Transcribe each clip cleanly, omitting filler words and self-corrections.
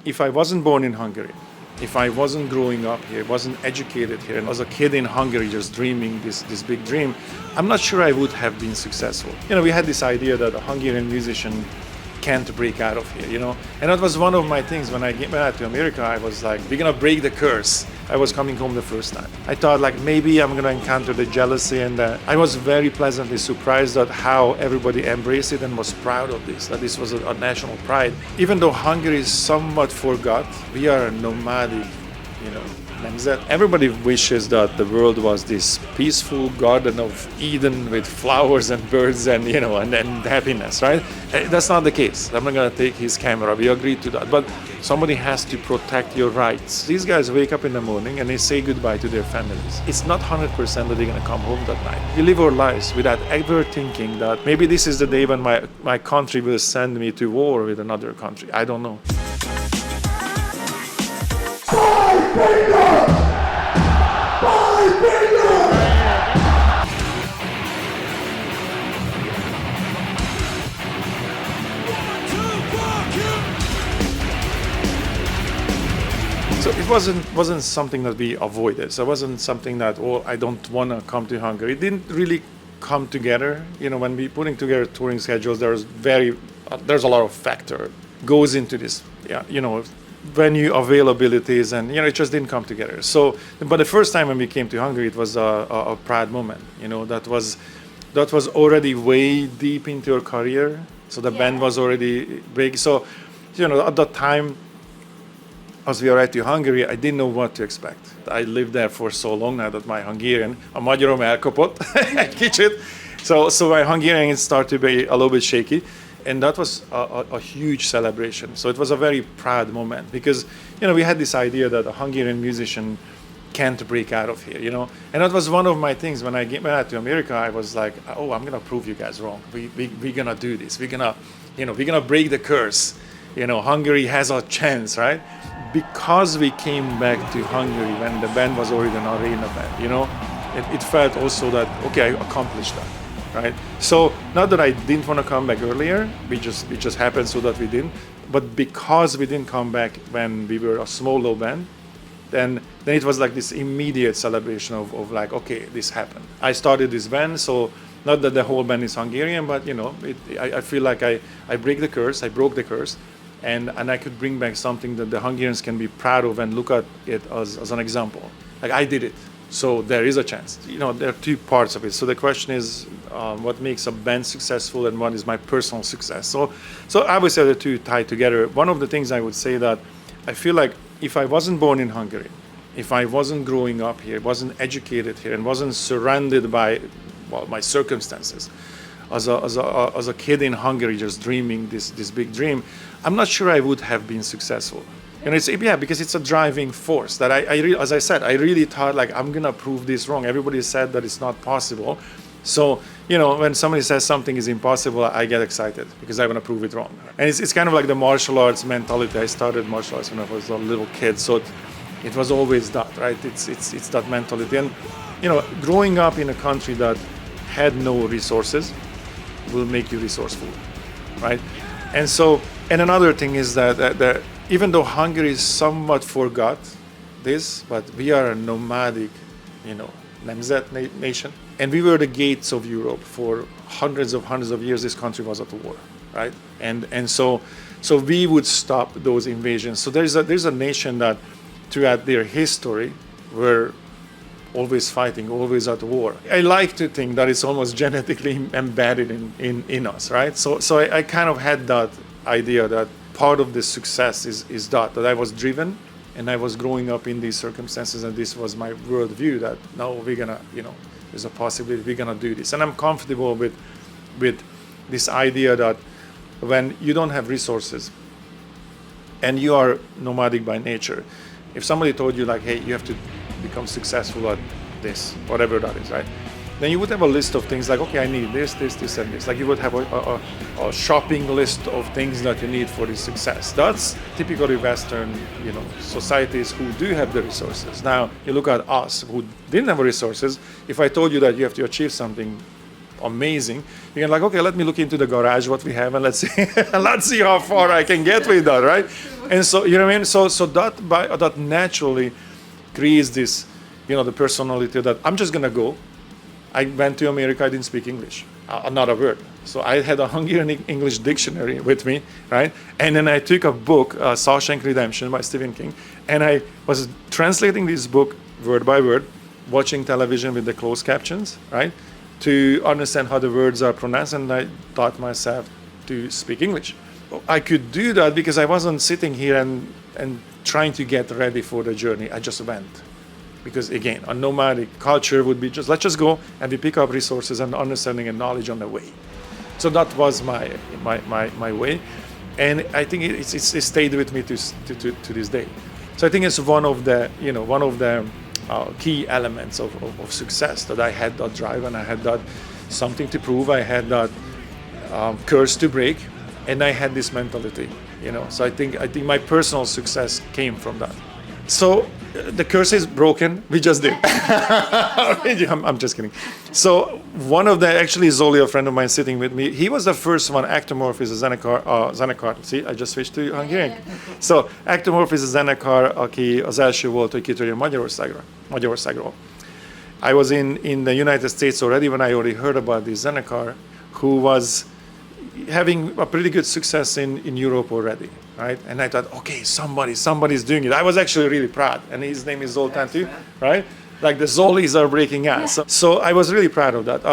if I wasn't born in Hungary, if I wasn't growing up here, wasn't educated here, and was a kid in Hungary just dreaming this big dream, I'm not sure I would have been successful. You know, we had this idea that a Hungarian musician can't break out of here, you know? And that was one of my things when I came out to America. I was like, we're gonna break the curse. I was coming home the first time. I thought like maybe I'm gonna encounter the jealousy, and I was very pleasantly surprised at how everybody embraced it and was proud of this, that this was a national pride. Even though Hungary somewhat forgot, we are a nomadic, you know, nemzet. Everybody wishes that the world was this peaceful garden of Eden with flowers and birds and, you know, and happiness, right? That's not the case. I'm not gonna take his camera. We agreed to that. But somebody has to protect your rights. These guys wake up in the morning and they say goodbye to their families. It's not 100% that they're gonna come home that night. We live our lives without ever thinking that maybe this is the day when my country will send me to war with another country. I don't know. So it wasn't something that we avoided. So it wasn't something that, oh, I don't want to come to Hungary. It didn't really come together. You know, when we putting together touring schedules, there's a lot of factor goes into this. Yeah, you know, venue availabilities, and you know, it just didn't come together. So, but the first time when we came to Hungary, it was a proud moment. You know, that was already way deep into your career. So the band was already big. So, you know, at that time, as we arrived to Hungary, I didn't know what to expect. I lived there for so long now that my Hungarian, a magyarom elkapott egy kicsit. So my Hungarian started to be a little bit shaky. And that was a huge celebration. So it was a very proud moment because, you know, we had this idea that a Hungarian musician can't break out of here, you know. And that was one of my things when I came out to America. I was like, oh, I'm gonna prove you guys wrong. We're gonna do this. We're gonna break the curse. You know, Hungary has a chance, right? Because we came back to Hungary when the band was already an arena band, you know, it felt also that, okay, I accomplished that. Right? So not that I didn't want to come back earlier, it just happened so that we didn't. But because we didn't come back when we were a small low band, then it was like this immediate celebration of like, okay, this happened. I started this band, so not that the whole band is Hungarian, but you know, I feel like I broke the curse, and I could bring back something that the Hungarians can be proud of and look at it as an example. Like I did it. So there is a chance. You know, there are two parts of it. So the question is, what makes a band successful and what is my personal success? So obviously the two tie together. One of the things I would say that I feel like if I wasn't born in Hungary, if I wasn't growing up here, wasn't educated here, and wasn't surrounded by, well, my circumstances, as a kid in Hungary just dreaming this big dream, I'm not sure I would have been successful. You know, because it's a driving force that as I said, I really thought like I'm gonna prove this wrong. Everybody said that it's not possible. So, you know, when somebody says something is impossible, I get excited because I want to prove it wrong. And it's kind of like the martial arts mentality. I started martial arts when I was a little kid, so it was always that, right? It's that mentality. And, you know, growing up in a country that had no resources will make you resourceful, right? And so, and another thing is that even though Hungary somewhat forgot this, but we are a nomadic, you know, nemzet nation, and we were the gates of Europe for hundreds of years. This country was at war, right? And so we would stop those invasions. So there's a nation that throughout their history were always fighting, always at war. I like to think that it's almost genetically embedded in us, right? So I kind of had that idea that part of the success is that I was driven and I was growing up in these circumstances, and this was my worldview that no, we're gonna, you know, there's a possibility we're gonna do this. And I'm comfortable with this idea that when you don't have resources and you are nomadic by nature, if somebody told you like, hey, you have to become successful at this, whatever that is, right? Then you would have a list of things like, okay, I need this, and this. Like you would have a shopping list of things that you need for this success. That's typically Western, you know, societies who do have the resources. Now, you look at us who didn't have resources. If I told you that you have to achieve something amazing, you can like, okay, let me look into the garage what we have and let's see how far I can get with that, right? And so, you know what I mean? So that naturally creates this, the personality that I'm just gonna go. I went to America, I didn't speak English, not a word. So I had a Hungarian English dictionary with me, right? And then I took a book, Shawshank Redemption by Stephen King, and I was translating this book word by word, watching television with the closed captions, right? To understand how the words are pronounced, and I taught myself to speak English. I could do that because I wasn't sitting here and trying to get ready for the journey. I just went. Because again, a nomadic culture would be let's just go and we pick up resources and understanding and knowledge on the way. So that was my way, and I think it stayed with me to this day. So I think it's one of the key elements of success, that I had that drive and I had that something to prove. I had that curse to break, and I had this mentality. So I think my personal success came from that. So the curse is broken. We just did. I'm just kidding. So one of actually Zoli, a friend of mine sitting with me, he was the first one, Aktomorphis zenekar. See, I just switched to Hungarian. So Aktomorphis zenekar, aki az első volt, hogy kitörjön Magyarországról. I was in the United States already when I already heard about this zenekar, who was having a pretty good success in Europe already, right? And I thought, okay, somebody's doing it. I was actually really proud, and his name is Zoltán too, right? Like the Zolis are breaking ass. So I was really proud of that.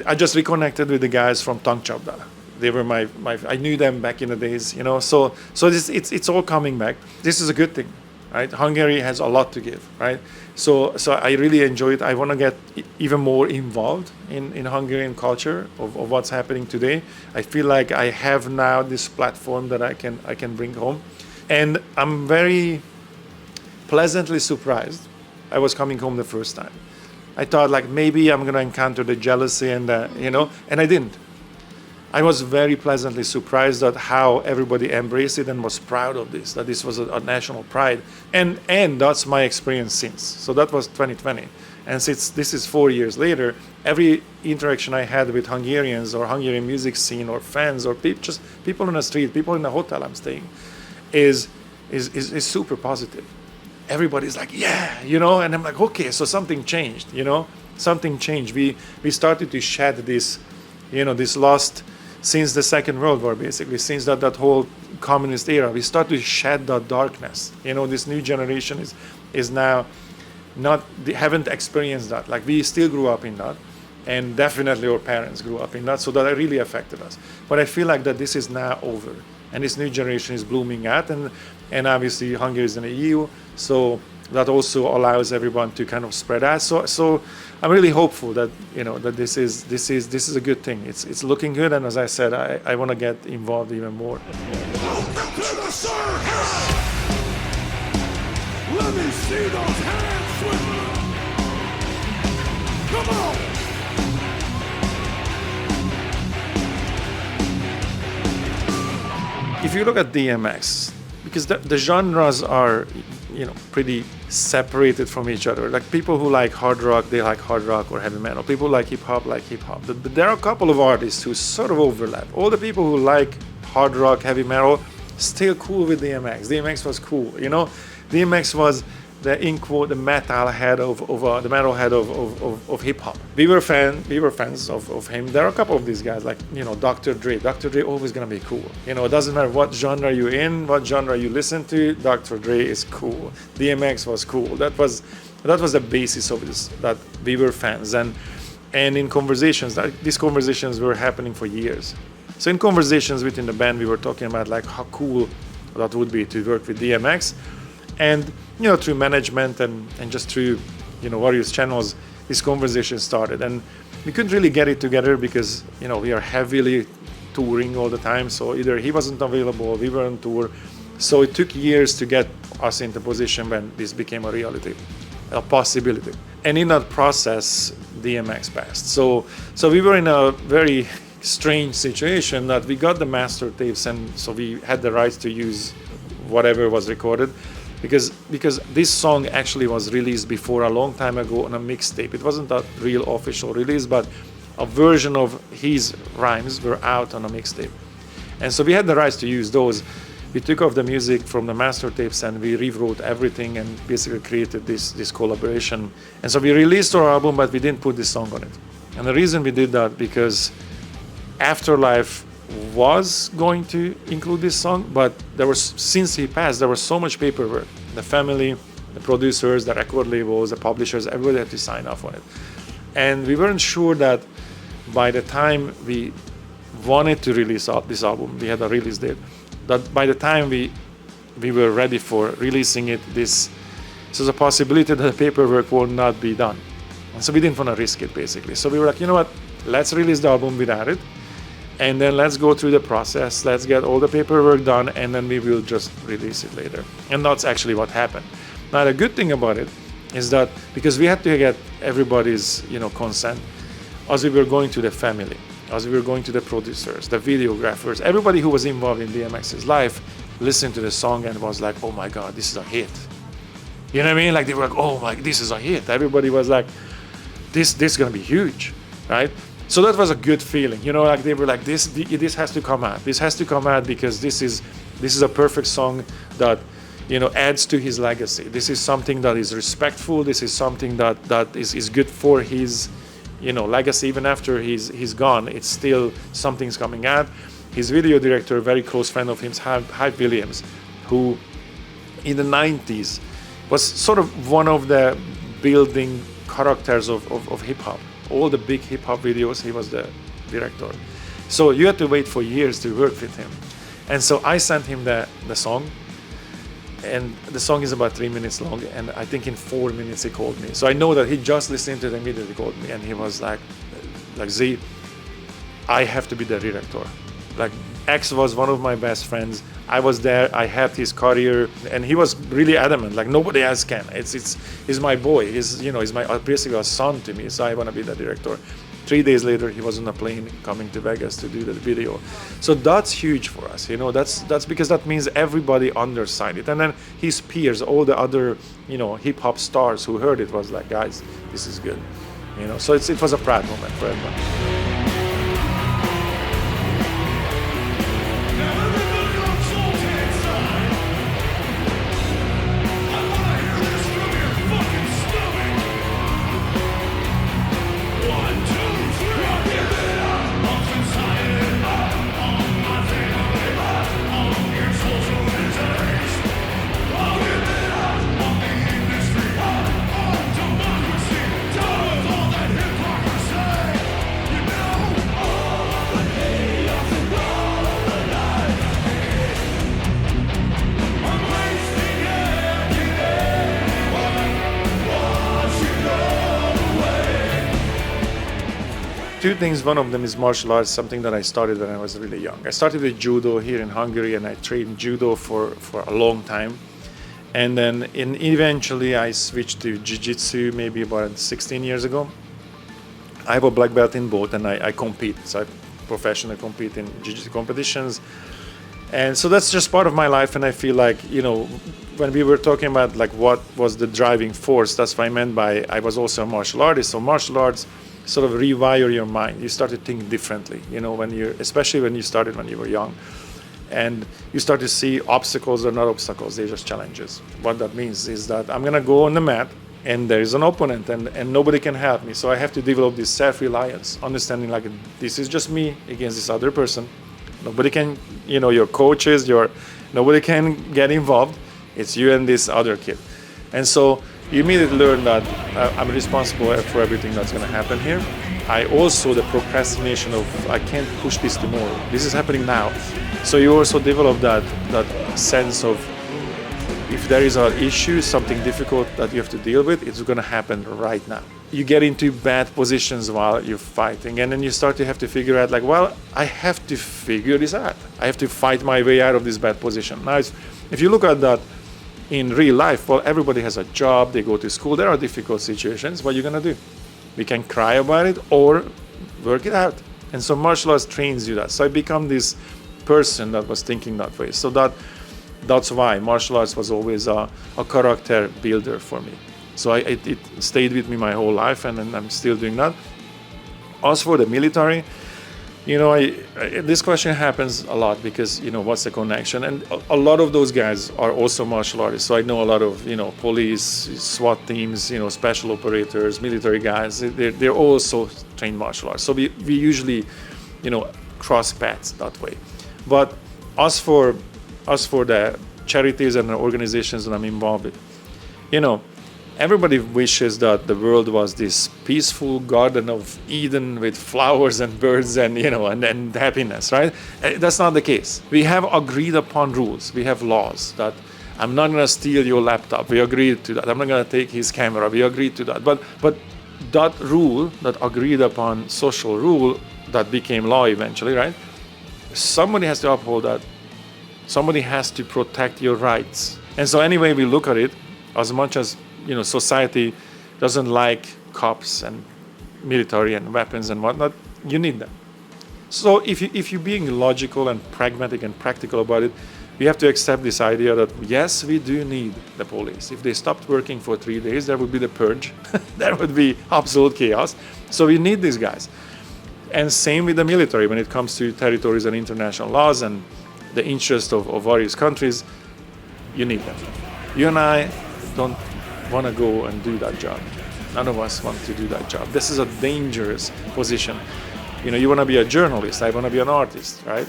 I just reconnected with the guys from Tankcsapda. They were my I knew them back in the days, So it's all coming back. This is a good thing, right? Hungary has a lot to give, right? So I really enjoy it. I want to get even more involved in Hungarian culture of what's happening today. I feel like I have now this platform that I can bring home, and I'm very pleasantly surprised. I was coming home the first time. I thought like maybe I'm gonna encounter the jealousy and and I didn't. I was very pleasantly surprised at how everybody embraced it and was proud of this, that this was a national pride. And that's my experience since. So that was 2020. And since this is 4 years later, every interaction I had with Hungarians or Hungarian music scene or fans or just people on the street, people in the hotel I'm staying, is super positive. Everybody's like, yeah, and I'm like, okay, so something changed, something changed. We started to shed this, this lost, since the Second World War, basically, since that whole communist era, we start to shed that darkness. This new generation is now haven't experienced that. Like we still grew up in that, and definitely our parents grew up in that, so that really affected us. But I feel like that this is now over, and this new generation is blooming out, and obviously Hungary is in the EU, so that also allows everyone to kind of spread out. So I'm really hopeful that that this is a good thing. It's looking good, and as I said, I want to get involved even more. Welcome to the circus! Let me see those hands swivel! Come on! If you look at DMX, because the genres are pretty separated from each other. Like people who like hard rock, they like hard rock or heavy metal. People who like hip hop. But there are a couple of artists who sort of overlap. All the people who like hard rock, heavy metal, still cool with DMX. DMX was cool, DMX was the metal head of the metal head of hip hop. We were fans of him. There are a couple of these guys like Dr. Dre. Dr. Dre always gonna be cool. It doesn't matter what genre you're in, what genre you listen to. Dr. Dre is cool. DMX was cool. That was the basis of this. That we were fans, and in conversations, these conversations were happening for years. So in conversations within the band, we were talking about like how cool that would be to work with DMX, and through management and just through various channels, this conversation started, and we couldn't really get it together because we are heavily touring all the time. So either he wasn't available, we were on tour. So it took years to get us into position when this became a reality, a possibility. And in that process, DMX passed. So we were in a very strange situation that we got the master tapes, and so we had the rights to use whatever was recorded. Because this song actually was released before a long time ago on a mixtape. It wasn't a real official release, but a version of his rhymes were out on a mixtape. And so we had the rights to use those. we took off the music from the master tapes and we rewrote everything and basically created this collaboration. And so we released our album, but we didn't put this song on it. And the reason we did that, because Afterlife was going to include this song, but since he passed, there was so much paperwork. The family, the producers, the record labels, the publishers, everybody had to sign off on it. And we weren't sure that by the time we wanted to release this album, we had a release date, that by the time we were ready for releasing it, this was a possibility that the paperwork will not be done. And so we didn't want to risk it, basically. So we were like, you know what, let's release the album without it, and then let's go through the process, let's get all the paperwork done, and then we will just release it later. And that's actually what happened. Now, the good thing about it is that because we had to get everybody's, consent, as we were going to the family, as we were going to the producers, the videographers, everybody who was involved in DMX's life listened to the song and was like, oh my God, this is a hit. You know what I mean? Like, they were like, oh my, this is a hit. Everybody was like, this is gonna be huge, right? So that was a good feeling, like they were like, this has to come out. This has to come out because this is a perfect song that, adds to his legacy. This is something that is respectful. This is something that is good for his, legacy. Even after he's gone, it's still something's coming out. His video director, a very close friend of his, Hype Williams, who in the 90s was sort of one of the building characters of hip-hop. All the big hip-hop videos, he was the director. So you had to wait for years to work with him. And so I sent him the song, and the song is about 3 minutes long, and I think in 4 minutes he called me. So I know that he just listened to it and immediately called me, and he was like Z, I have to be the director. Like, X was one of my best friends. I was there, I helped his career, and he was really adamant, like nobody else can. He's my boy, he's basically a son to me, so I want to be the director. 3 days later, he was on a plane coming to Vegas to do the video. So that's huge for us, that's because that means everybody undersigned it. And then his peers, all the other, hip hop stars who heard it was like, guys, this is good, so it was a proud moment for everyone. Two things. One of them is martial arts, something that I started when I was really young. I started with judo here in Hungary, and I trained judo for a long time. And then eventually I switched to jiu-jitsu maybe about 16 years ago. I have a black belt in both, and I compete. So I professionally compete in jiu-jitsu competitions. And so that's just part of my life, and I feel like, when we were talking about like what was the driving force, that's what I meant by I was also a martial artist. So martial arts sort of rewire your mind. You start to think differently, especially when you started when you were young. And you start to see obstacles are not obstacles, they're just challenges. What that means is that I'm gonna go on the mat and there is an opponent and nobody can help me. So I have to develop this self-reliance, understanding like this is just me against this other person. Nobody can, your coaches, nobody can get involved. It's you and this other kid. And so you immediately learn that I'm responsible for everything that's going to happen here. I also, the procrastination of I can't push this tomorrow. This is happening now. So you also develop that sense of if there is an issue, something difficult that you have to deal with, it's going to happen right now. You get into bad positions while you're fighting, and then you start to have to figure out like, well, I have to figure this out. I have to fight my way out of this bad position. Now, if you look at that in real life, well, everybody has a job, they go to school, there are difficult situations. What are you gonna do? We can cry about it or work it out. And so martial arts trains you that. So I become this person that was thinking that way. So that's why martial arts was always a character builder for me. So it stayed with me my whole life, and I'm still doing that. As for the military, You know, this question happens a lot because, you know, what's the connection? And a lot of those guys are also martial artists. So I know a lot of, you know, police, SWAT teams, you know, special operators, military guys. They're also trained martial artists. So we usually, you know, cross paths that way. But as for the charities and the organizations that I'm involved with, you know, everybody wishes that the world was this peaceful garden of Eden with flowers and birds and, you know, and happiness, right? That's not the case. We have agreed upon rules. We have laws that I'm not going to steal your laptop. We agreed to that. I'm not going to take his camera. We agreed to that. But that rule, that agreed upon social rule that became law eventually, right? Somebody has to uphold that. Somebody has to protect your rights. And so anyway we look at it, as much as, you know, society doesn't like cops and military and weapons and whatnot, you need them. So if you're being logical and pragmatic and practical about it, we have to accept this idea that yes, we do need the police. If they stopped working for 3 days, there would be the purge. There would be absolute chaos. So we need these guys. And same with the military when it comes to territories and international laws and the interest of various countries, you need them. You and I don't want to go and do that job. None of us want to do that job. This is a dangerous position. You know, you want to be a journalist, I want to be an artist, right?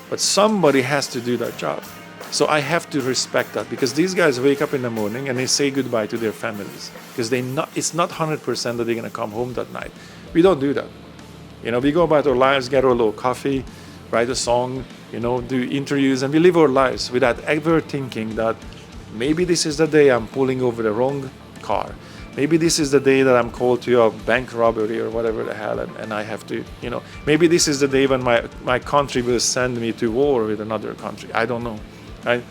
But somebody has to do that job. So I have to respect that because these guys wake up in the morning and they say goodbye to their families because it's not 100% that they're going to come home that night. We don't do that. You know, we go about our lives, get our little coffee, write a song, you know, do interviews, and we live our lives without ever thinking that maybe this is the day I'm pulling over the wrong car. Maybe this is the day that I'm called to a bank robbery or whatever the hell, and I have to, you know, maybe this is the day when my country will send me to war with another country. I don't know, right?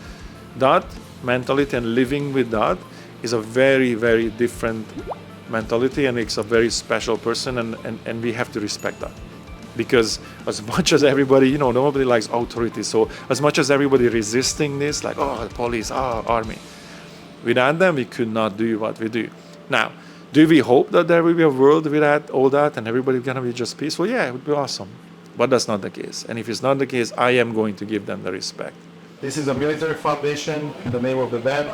That mentality and living with that is a very, very different mentality, and it's a very special person, and we have to respect that. Because as much as everybody, you know, nobody likes authority. So as much as everybody resisting this, like, oh, the police, army. Without them, we could not do what we do. Now, do we hope that there will be a world without all that and everybody's going to be just peaceful? Yeah, it would be awesome. But that's not the case. And if it's not the case, I am going to give them the respect. This is a military foundation. The name of the band.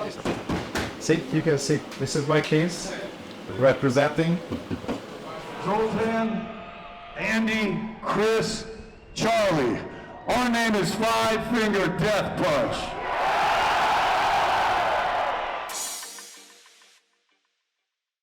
See, you can see, this is my case representing Zoltan, Andy, Chris, Charlie. Our name is Five Finger Death Punch.